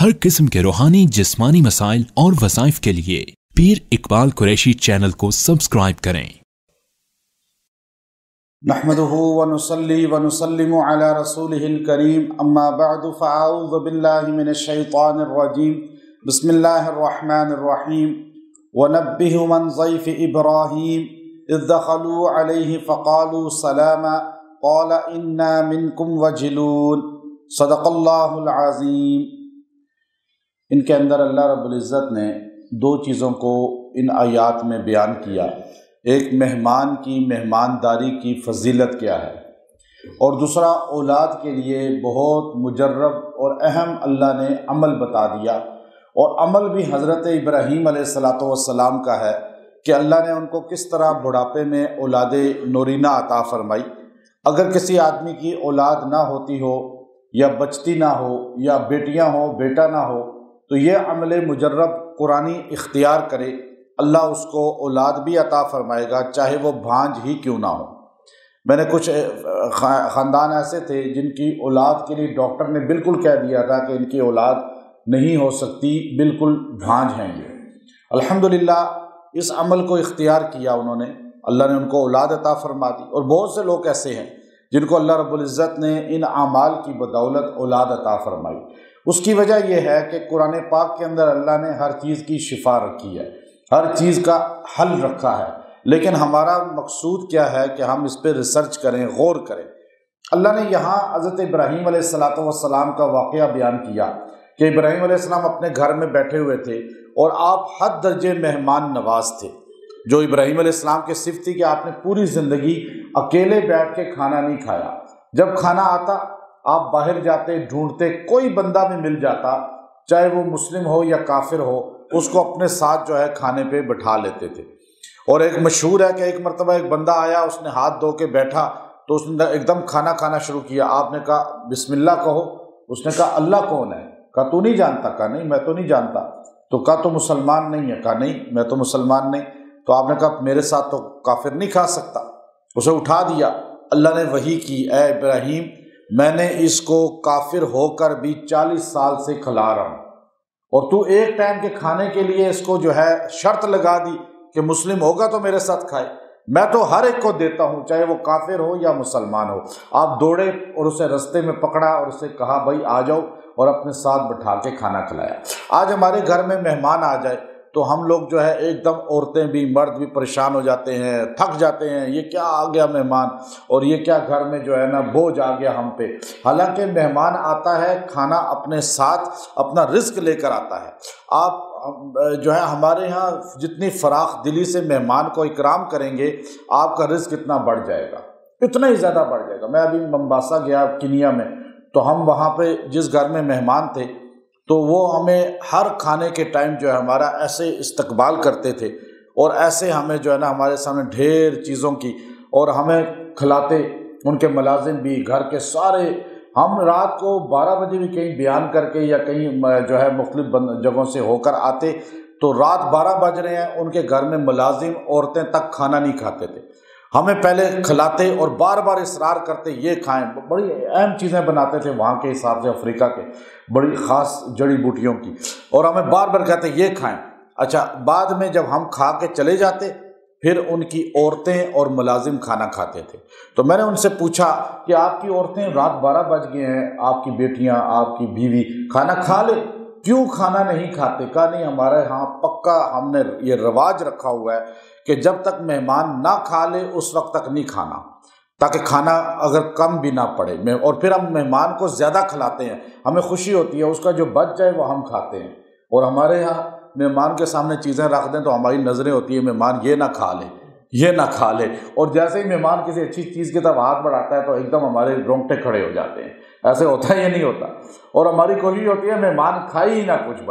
ہر قسم کے روحانی جسمانی مسائل اور وظائف کے لیے پیر اقبال قریشی چینل کو سبسکرائب کریں۔ نحمده ونصلي ونسلم على رسوله الكريم اما بعد فاعوذ بالله من الشيطان الرجيم بسم الله الرحمن الرحيم ونبه من ضيف ابراهيم اذ دخلوا عليه فقالوا سلاما قال انا منكم وجلون صدق الله العظيم۔ ان کے اندر اللہ رب العزت نے دو چیزوں کو ان آیات میں بیان کیا، ایک مہمان کی مہمانداری کی فضیلت کیا ہے، اور دوسرا اولاد کے لیے بہت مجرب اور اہم اللہ نے عمل بتا دیا، اور عمل بھی حضرت ابراہیم علیہ السلام کا ہے کہ اللہ نے ان کو کس طرح بڑھاپے میں اولاد نورینہ عطا فرمائی۔ اگر کسی آدمی کی اولاد نہ ہوتی ہو یا بچتی نہ ہو یا بیٹیاں ہو بیٹا نہ ہو تو یہ عمل مجرب قرآنی اختیار کرے، اللہ اس کو اولاد بھی عطا فرمائے گا، چاہے وہ بھانج ہی کیوں نہ ہو۔ میں نے کچھ خاندان ایسے تھے جن کی اولاد کے لیے ڈاکٹر نے بالکل کہہ دیا تھا کہ ان کی اولاد نہیں ہو سکتی، بالکل بھانج ہیں یہ۔ الحمدللہ اس عمل کو اختیار کیا انہوں نے، اللہ نے ان کو اولاد عطا فرما دی، اور بہت سے لوگ ایسے ہیں جن کو اللہ رب العزت نے ان اعمال کی بدولت اولاد عطا فرمائی۔ اس کی وجہ یہ ہے کہ قرآن پاک کے اندر اللہ نے ہر چیز کی شفا رکھی ہے، ہر چیز کا حل رکھا ہے، لیکن ہمارا مقصود کیا ہے کہ ہم اس پہ ریسرچ کریں، غور کریں۔ اللہ نے یہاں حضرت ابراہیم علیہ السلام کا واقعہ بیان کیا کہ ابراہیم علیہ السلام اپنے گھر میں بیٹھے ہوئے تھے اور آپ حد درجے مہمان نواز تھے۔ جو ابراہیم علیہ السلام کی صفت تھی کہ آپ نے پوری زندگی اکیلے بیٹھ کے کھانا نہیں کھایا، جب کھانا آتا آپ باہر جاتے، ڈھونڈتے، کوئی بندہ بھی مل جاتا، چاہے وہ مسلم ہو یا کافر ہو، اس کو اپنے ساتھ جو ہے کھانے پہ بٹھا لیتے تھے۔ اور ایک مشہور ہے کہ ایک مرتبہ ایک بندہ آیا، اس نے ہاتھ دھو کے بیٹھا تو اس نے ایک دم کھانا کھانا شروع کیا۔ آپ نے کہا بسم اللہ کہو، اس نے کہا اللہ کون ہے؟ کہا تو نہیں جانتا؟ کہا نہیں میں تو نہیں جانتا۔ تو کہا تو مسلمان نہیں ہے؟ کہا نہیں میں تو مسلمان نہیں۔ تو آپ نے کہا میرے ساتھ تو کافر نہیں کھا سکتا۔ اسے اٹھا دیا، اللہ نے وحی کی، اے ابراہیم میں نے اس کو کافر ہو کر بھی 40 سال سے کھلا رہا ہوں، اور تو ایک ٹائم کے کھانے کے لیے اس کو جو ہے شرط لگا دی کہ مسلم ہوگا تو میرے ساتھ کھائے۔ میں تو ہر ایک کو دیتا ہوں، چاہے وہ کافر ہو یا مسلمان ہو۔ آپ دوڑے اور اسے رستے میں پکڑا اور اسے کہا بھائی آ جاؤ، اور اپنے ساتھ بٹھا کے کھانا کھلایا۔ آج ہمارے گھر میں مہمان آ جائے تو ہم لوگ جو ہے ایک دم، عورتیں بھی مرد بھی پریشان ہو جاتے ہیں، تھک جاتے ہیں، یہ کیا آ گیا مہمان، اور یہ کیا گھر میں جو ہے نا بوجھ آ گیا ہم پہ۔ حالانکہ مہمان آتا ہے کھانا اپنے ساتھ اپنا رزق لے کر آتا ہے۔ آپ جو ہے ہمارے ہاں جتنی فراخ دلی سے مہمان کو اکرام کریں گے، آپ کا رزق اتنا بڑھ جائے گا، اتنا ہی زیادہ بڑھ جائے گا۔ میں ابھی ممباسا گیا کنیا میں، تو ہم وہاں پہ جس گھر میں مہمان تھے تو وہ ہمیں ہر کھانے کے ٹائم جو ہے ہمارا ایسے استقبال کرتے تھے، اور ایسے ہمیں جو ہے نا ہمارے سامنے ڈھیر چیزوں کی، اور ہمیں کھلاتے، ان کے ملازم بھی، گھر کے سارے۔ ہم رات کو 12 بجے بھی کہیں بیان کر کے یا کہیں جو ہے مختلف جگہوں سے ہو کر آتے تو رات 12 بج رہے ہیں، ان کے گھر میں ملازم عورتیں تک کھانا نہیں کھاتے تھے، ہمیں پہلے کھلاتے اور بار بار اصرار کرتے یہ کھائیں۔ بڑی اہم چیزیں بناتے تھے وہاں کے حساب سے، افریقہ کے بڑی خاص جڑی بوٹیوں کی، اور ہمیں بار بار کہتے یہ کھائیں۔ اچھا، بعد میں جب ہم کھا کے چلے جاتے پھر ان کی عورتیں اور ملازم کھانا کھاتے تھے۔ تو میں نے ان سے پوچھا کہ آپ کی عورتیں رات 12 بج گئے ہیں، آپ کی بیٹیاں، آپ کی بیوی کھانا کھا لے، کیوں کھانا نہیں کھاتے؟ کہا نہیں ہمارے ہاں پکا ہم نے یہ رواج رکھا ہوا ہے کہ جب تک مہمان نہ کھا لے اس وقت تک نہیں کھانا، تاکہ کھانا اگر کم بھی نہ پڑے، اور پھر ہم مہمان کو زیادہ کھلاتے ہیں، ہمیں خوشی ہوتی ہے، اس کا جو بچ جائے وہ ہم کھاتے ہیں۔ اور ہمارے یہاں مہمان کے سامنے چیزیں رکھ دیں تو ہماری نظریں ہوتی ہیں مہمان یہ نہ کھا لے، یہ نہ کھا لے، اور جیسے ہی مہمان کسی اچھی چیز کی طرف ہاتھ بڑھاتا ہے تو ایک دم ہمارے رونگٹے کھڑے ہو جاتے ہیں۔ ایسے ہوتا ہے یہ نہیں ہوتا، اور ہماری کوشش ہوتی ہے مہمان کھائے ہی نہ کچھ،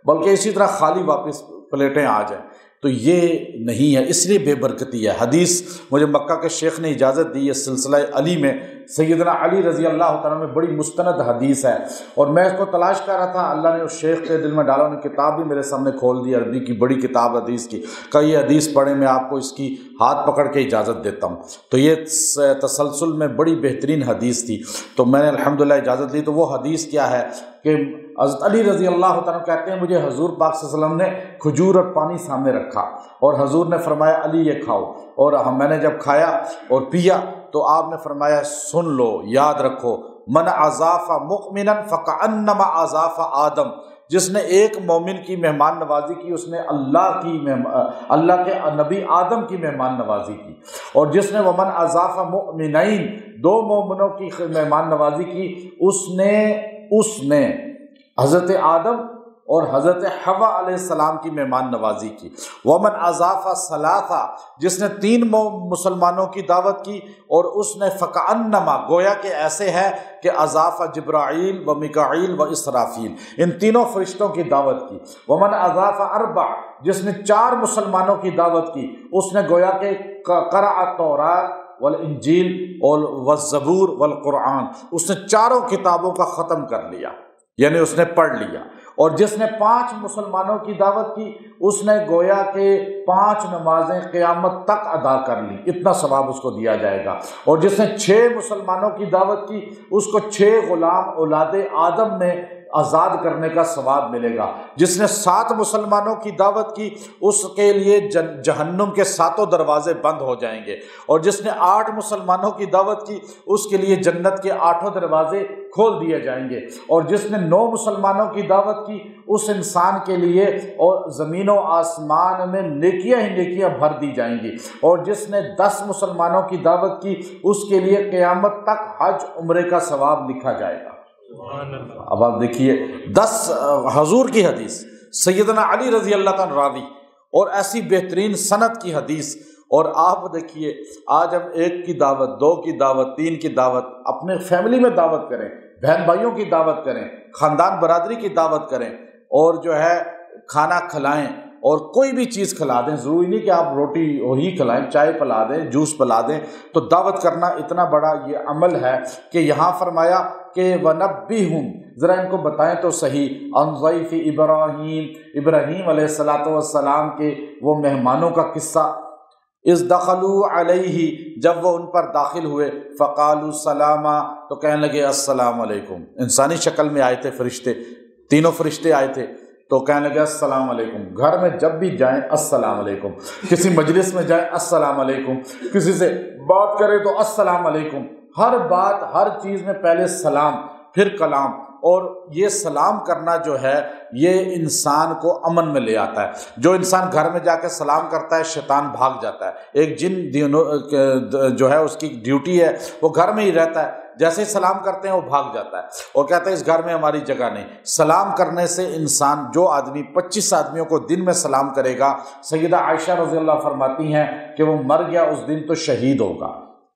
بلکہ اسی طرح خالی واپس پلیٹیں آ جائیں، تو یہ نہیں ہے، اس لیے بے برکتی ہے۔ حدیث مجھے مکہ کے شیخ نے اجازت دی ہے، سلسلہ علی میں سیدنا علی رضی اللہ تعالیٰ میں بڑی مستند حدیث ہے، اور میں اس کو تلاش کر رہا تھا، اللہ نے اس شیخ کے دل میں ڈالا، انہوں نے کتاب بھی میرے سامنے کھول دی، عربی کی بڑی کتاب حدیث کی، کہ یہ حدیث پڑھیں، میں آپ کو اس کی ہاتھ پکڑ کے اجازت دیتا ہوں۔ تو یہ تسلسل میں بڑی بہترین حدیث تھی، تو میں نے الحمدللہ اجازت لی۔ تو وہ حدیث کیا ہے کہ حضرت علی رضی اللہ تعالیٰ کہتے ہیں مجھے حضور پاک صلی اللہ علیہ وسلم نے کھجور اور پانی سامنے رکھا اور حضور نے فرمایا علی یہ کھاؤ، اور میں نے جب کھایا اور پیا تو آپ نے فرمایا سن لو، یاد رکھو، من اضاف مؤمنا فکأنما اضاف آدم، جس نے ایک مومن کی مہمان نوازی کی اس نے اللہ کے نبی آدم کی مہمان نوازی کی، اور جس نے ومن اضاف مؤمنین، دو مومنوں کی مہمان نوازی کی، اس نے حضرت آدم اور حضرت حوا علیہ السلام کی مہمان نوازی کی۔ ومن اضاف ثلاثہ، جس نے 3 مسلمانوں کی دعوت کی اور اس نے فکأنما، گویا کہ ایسے ہے کہ اضاف جبرائیل و میکائیل و اسرافیل، ان تینوں فرشتوں کی دعوت کی۔ ومن اضاف اربع، جس نے 4 مسلمانوں کی دعوت کی اس نے گویا کہ قرأ التوراۃ والانجیل والزبور والقرآن، اس نے 4 کتابوں کا ختم کر لیا، یعنی اس نے پڑھ لیا۔ اور جس نے 5 مسلمانوں کی دعوت کی اس نے گویا کہ 5 نمازیں قیامت تک ادا کر لی، اتنا ثواب اس کو دیا جائے گا۔ اور جس نے 6 مسلمانوں کی دعوت کی اس کو 6 غلام اولاد آدم میں آزاد کرنے کا ثواب ملے گا۔ جس نے 7 مسلمانوں کی دعوت کی اس کے لیے جہنم کے 7 دروازے بند ہو جائیں گے، اور جس نے 8 مسلمانوں کی دعوت کی اس کے لیے جنت کے 8 دروازے کھول دیے جائیں گے، اور جس نے 9 مسلمانوں کی دعوت کی اس انسان کے لیے اور زمین و آسمان میں نیکیاں ہی نیکیاں بھر دی جائیں گی، اور جس نے 10 مسلمانوں کی دعوت کی اس کے لیے قیامت تک حج عمرے کا ثواب لکھا جائے گا۔ اب آپ دیکھیے 10 حضور کی حدیث، سیدنا علی رضی اللہ تعالیٰ راوی، اور ایسی بہترین سند کی حدیث، اور آپ دیکھیے آج ہم 1 کی دعوت، 2 کی دعوت، 3 کی دعوت، اپنے فیملی میں دعوت کریں، بہن بھائیوں کی دعوت کریں، خاندان برادری کی دعوت کریں، اور جو ہے کھانا کھلائیں اور کوئی بھی چیز کھلا دیں، ضروری نہیں کہ آپ روٹی وہی کھلائیں، چائے پلا دیں، جوس پلا دیں، تو دعوت کرنا اتنا بڑا یہ عمل ہے کہ یہاں فرمایا کہ وَنَبِّهُمْ، ذرا ان کو بتائیں تو صحیح، عن ضیف ابراہیم علیہ السلام کے وہ مہمانوں کا قصہ، اذ دخلوا علیہ، جب وہ ان پر داخل ہوئے، فقالوا سلاما، تو کہنے لگے السلام علیکم، انسانی شکل میں آئے تھے فرشتے، تینوں فرشتے آئے تھے، تو کہنے لگے السلام علیکم۔ گھر میں جب بھی جائیں السلام علیکم، کسی مجلس میں جائیں السلام علیکم، کسی سے بات کریں تو السلام علیکم، ہر بات ہر چیز میں پہلے سلام پھر کلام، اور یہ سلام کرنا جو ہے یہ انسان کو امن میں لے آتا ہے۔ جو انسان گھر میں جا کے سلام کرتا ہے شیطان بھاگ جاتا ہے، ایک جن جو ہے اس کی ڈیوٹی ہے وہ گھر میں ہی رہتا ہے، جیسے ہی سلام کرتے ہیں وہ بھاگ جاتا ہے اور کہتا ہے اس گھر میں ہماری جگہ نہیں۔ سلام کرنے سے انسان، جو آدمی 25 آدمیوں کو دن میں سلام کرے گا، سیدہ عائشہ رضی اللہ فرماتی ہیں کہ وہ مر گیا اس دن تو شہید ہوگا۔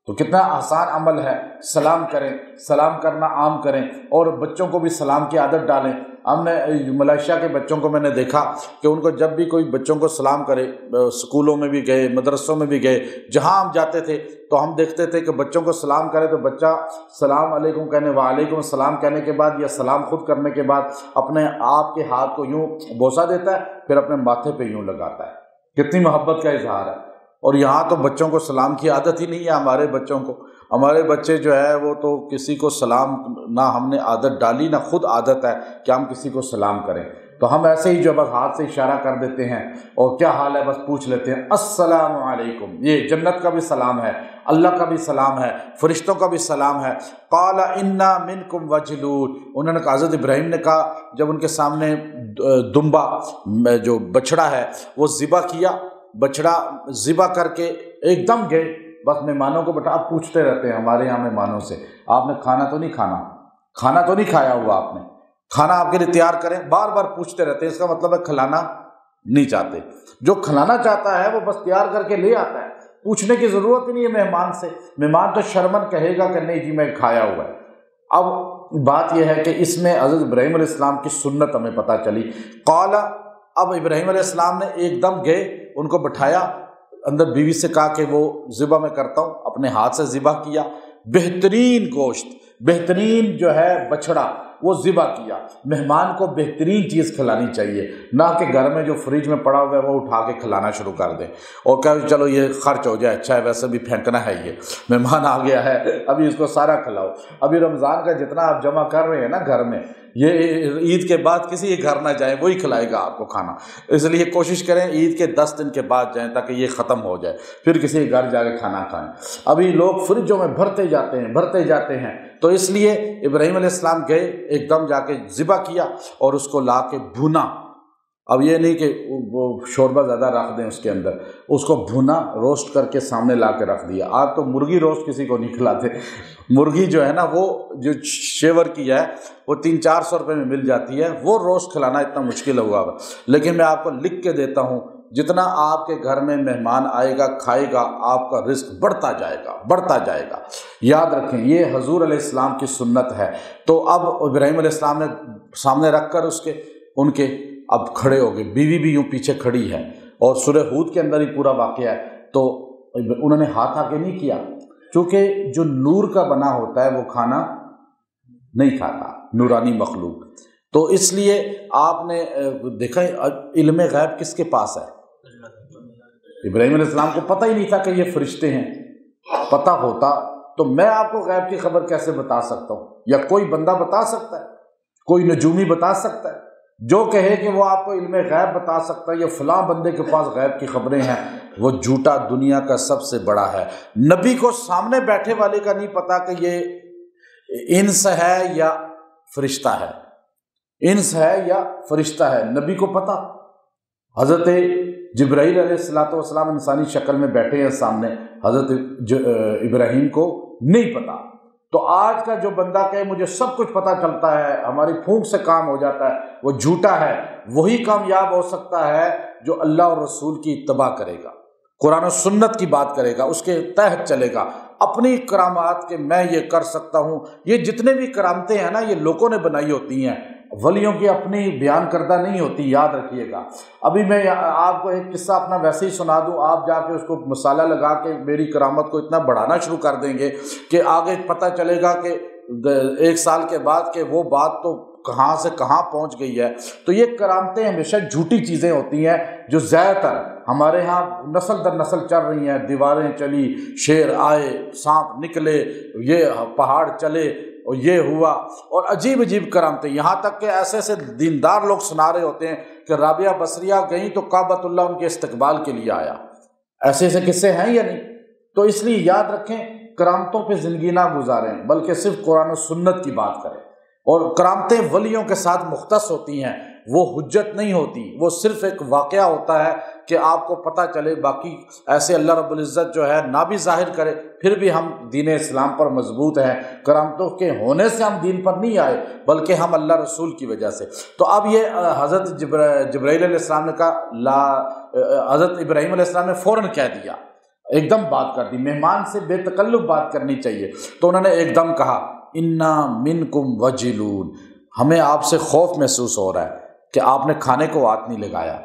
تو کتنا آسان عمل ہے، سلام کریں، سلام کرنا عام کریں، اور بچوں کو بھی سلام کی عادت ڈالیں۔ ہم نے ملائیشیا کے بچوں کو میں نے دیکھا کہ ان کو جب بھی کوئی بچوں کو سلام کرے، اسکولوں میں بھی گئے، مدرسوں میں بھی گئے، جہاں ہم جاتے تھے تو ہم دیکھتے تھے کہ بچوں کو سلام کرے تو بچہ سلام علیکم کہنے، وعلیکم السلام کہنے کے بعد یا سلام خود کرنے کے بعد اپنے آپ کے ہاتھ کو یوں بوسہ دیتا ہے، پھر اپنے ماتھے پہ یوں لگاتا ہے۔ کتنی محبت کا اظہار ہے۔ اور یہاں تو بچوں کو سلام کی عادت ہی نہیں ہے، ہمارے بچوں کو، ہمارے بچے جو ہے وہ تو کسی کو سلام، نہ ہم نے عادت ڈالی نہ خود عادت ہے کہ ہم کسی کو سلام کریں، تو ہم ایسے ہی جو بس ہاتھ سے اشارہ کر دیتے ہیں اور کیا حال ہے بس پوچھ لیتے ہیں، السلام علیکم۔ یہ جنت کا بھی سلام ہے، اللہ کا بھی سلام ہے، فرشتوں کا بھی سلام ہے۔ قال انا منکم وجلون، انہوں نے کہا، حضرت ابراہیم نے کہا جب ان کے سامنے دمبا جو بچڑا ہے وہ ذبح کیا، بچڑا ذبح کر کے ایک دم گئے، بس مہمانوں کو آپ پوچھتے رہتے ہیں ہمارے یہاں مہمانوں سے، آپ نے کھانا تو نہیں کھانا، کھانا تو نہیں کھایا ہوا آپ نے، کھانا آپ کے لیے تیار کریں، بار بار پوچھتے رہتے ہیں، اس کا مطلب ہے کھلانا نہیں چاہتے۔ جو کھلانا چاہتا ہے وہ بس تیار کر کے لے آتا ہے، پوچھنے کی ضرورت ہی نہیں ہے مہمان سے، مہمان تو شرمن کہے گا کہ نہیں جی میں کھایا ہوا ہے۔ اب بات یہ ہے کہ اس میں حضرت ابراہیم علیہ السلام کی سنت ہمیں پتہ چلی۔ قال، اب ابراہیم علیہ السلام نے ایک دم گئے، ان کو بٹھایا اندر، بیوی سے کہا کہ وہ ذبح میں کرتا ہوں، اپنے ہاتھ سے ذبح کیا، بہترین گوشت، بہترین جو ہے بچڑا، وہ ذبح کیا۔ مہمان کو بہترین چیز کھلانی چاہیے، نہ کہ گھر میں جو فریج میں پڑا ہوا ہے وہ اٹھا کے کھلانا شروع کر دیں اور کہ چلو یہ خرچ ہو جائے، اچھا ہے ویسے بھی پھینکنا ہے، یہ مہمان آ گیا ہے ابھی اس کو سارا کھلاؤ۔ ابھی رمضان کا جتنا آپ جمع کر رہے ہیں نا گھر میں، یہ عید کے بعد کسی کے گھر نہ جائیں، وہی کھلائے گا آپ کو کھانا۔ اس لیے کوشش کریں عید کے 10 دن کے بعد جائیں تاکہ یہ ختم ہو جائے، پھر کسی کے گھر جا کے کھانا کھائیں۔ ابھی لوگ فریجوں میں بھرتے جاتے ہیں، تو اس لیے ابراہیم علیہ السلام گئے، ایک دم جا کے ذبح کیا اور اس کو لا کے بھونا۔ اب یہ نہیں کہ وہ شوربہ زیادہ رکھ دیں اس کے اندر، اس کو بھونا، روسٹ کر کے سامنے لا کے رکھ دیا۔ آپ تو مرغی روسٹ کسی کو نہیں کھلاتے، مرغی جو ہے نا وہ جو شیور کی ہے وہ 300-400 روپے میں مل جاتی ہے، وہ روسٹ کھلانا اتنا مشکل ہوا۔ لیکن میں آپ کو لکھ کے دیتا ہوں، جتنا آپ کے گھر میں مہمان آئے گا کھائے گا، آپ کا رزق بڑھتا جائے گا۔ یاد رکھیں یہ حضور علیہ السلام کی سنت ہے۔ تو اب ابراہیم علیہ السلام نے سامنے رکھ کر ان کے اب کھڑے ہو گئے، بیوی بھی یوں پیچھے کھڑی ہے، اور سورہ ہود کے اندر ہی پورا واقعہ ہے۔ تو انہوں نے ہاتھ آگے نہیں کیا، چونکہ جو نور کا بنا ہوتا ہے وہ کھانا نہیں کھاتا، نورانی مخلوق۔ تو اس لیے آپ نے دیکھا علم غیب کس کے پاس ہے؟ ابراہیم علیہ السلام کو پتہ ہی نہیں تھا کہ یہ فرشتے ہیں۔ پتہ ہوتا تو میں آپ کو غیب کی خبر کیسے بتا سکتا ہوں؟ یا کوئی بندہ بتا سکتا ہے؟ کوئی نجومی بتا سکتا ہے؟ جو کہے کہ وہ آپ کو علم غیب بتا سکتا ہے یا فلاں بندے کے پاس غیب کی خبریں ہیں، وہ جھوٹا دنیا کا سب سے بڑا ہے۔ نبی کو سامنے بیٹھے والے کا نہیں پتا کہ یہ انس ہے یا فرشتہ ہے، انس ہے یا فرشتہ ہے، نبی کو پتا۔ حضرت جبرائیل علیہ السلام انسانی شکل میں بیٹھے ہیں سامنے، حضرت ابراہیم کو نہیں پتا۔ تو آج کا جو بندہ کہے مجھے سب کچھ پتہ چلتا ہے، ہماری پھونک سے کام ہو جاتا ہے، وہ جھوٹا ہے۔ وہی کامیاب ہو سکتا ہے جو اللہ اور رسول کی اتباع کرے گا، قرآن و سنت کی بات کرے گا، اس کے تحت چلے گا۔ اپنی کرامات کہ میں یہ کر سکتا ہوں، یہ جتنے بھی کرامتیں ہیں نا یہ لوگوں نے بنائی ہوتی ہیں، ولیوں کی اپنی بیان کردہ نہیں ہوتی، یاد رکھیے گا۔ ابھی میں آپ کو ایک قصہ اپنا ویسے ہی سنا دوں، آپ جا کے اس کو مسالہ لگا کے میری کرامت کو اتنا بڑھانا شروع کر دیں گے کہ آگے پتہ چلے گا کہ 1 سال کے بعد کہ وہ بات تو کہاں سے کہاں پہنچ گئی ہے۔ تو یہ کرامتیں ہمیشہ جھوٹی چیزیں ہوتی ہیں جو زیادہ تر ہمارے ہاں نسل در نسل چل رہی ہیں۔ دیواریں چلی، شیر آئے، سانپ نکلے، یہ پہاڑ چلے اور یہ ہوا، اور عجیب عجیب کرامتیں، یہاں تک کہ ایسے ایسے دیندار لوگ سنا رہے ہوتے ہیں کہ رابعہ بصریہ گئیں تو کعبۃ اللہ ان کے استقبال کے لیے آیا۔ ایسے ایسے قصے ہیں یا نہیں؟ تو اس لیے یاد رکھیں، کرامتوں پہ زندگی نہ گزاریں بلکہ صرف قرآن و سنت کی بات کریں۔ اور کرامتیں ولیوں کے ساتھ مختص ہوتی ہیں، وہ حجت نہیں ہوتی، وہ صرف ایک واقعہ ہوتا ہے کہ آپ کو پتہ چلے۔ باقی ایسے اللہ رب العزت جو ہے نہ بھی ظاہر کرے، پھر بھی ہم دین اسلام پر مضبوط ہیں۔ کرامتوں کے ہونے سے ہم دین پر نہیں آئے بلکہ ہم اللہ رسول کی وجہ سے۔ تو اب یہ حضرت جبرائیل علیہ السلام نے کہا، حضرت ابراہیم علیہ السلام نے فوراً کہہ دیا، ایک دم بات کر دی۔ مہمان سے بے تکلف بات کرنی چاہیے، تو انہوں نے ایک دم کہا انا منکم وجلون، ہمیں آپ سے خوف محسوس ہو رہا ہے کہ آپ نے کھانے کو ہاتھ نہیں لگایا۔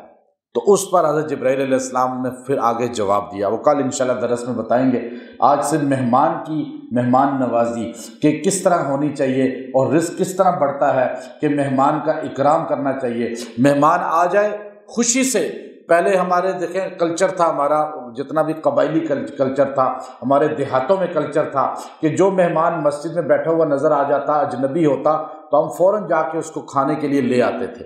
تو اس پر حضرت جبرائیل علیہ السلام نے پھر آگے جواب دیا، وہ کل انشاءاللہ درس میں بتائیں گے۔ آج سے مہمان کی مہمان نوازی کہ کس طرح ہونی چاہیے اور رزق کس طرح بڑھتا ہے، کہ مہمان کا اکرام کرنا چاہیے۔ مہمان آ جائے خوشی سے۔ پہلے ہمارے دیکھیں کلچر تھا، ہمارا جتنا بھی قبائلی کلچر تھا، ہمارے دیہاتوں میں کلچر تھا کہ جو مہمان مسجد میں بیٹھا ہوا نظر آ جاتا، اجنبی ہوتا، تو ہم فوراً جا کے اس کو کھانے کے لیے لے آتے تھے۔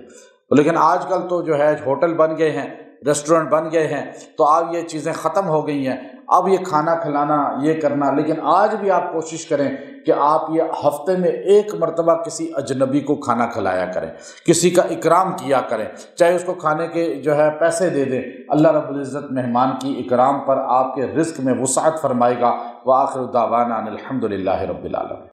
لیکن آج کل تو جو ہے ہوٹل بن گئے ہیں، ریسٹورنٹ بن گئے ہیں، تو اب یہ چیزیں ختم ہو گئی ہیں۔ اب یہ کھانا کھلانا، یہ کرنا، لیکن آج بھی آپ کوشش کریں کہ آپ یہ ہفتے میں 1 مرتبہ کسی اجنبی کو کھانا کھلایا کریں، کسی کا اکرام کیا کریں، چاہے اس کو کھانے کے جو ہے پیسے دے دیں۔ اللہ رب العزت مہمان کی اکرام پر آپ کے رزق میں وسعت فرمائے گا۔ وآخر دعوانا ان الحمد للہ رب العالمین۔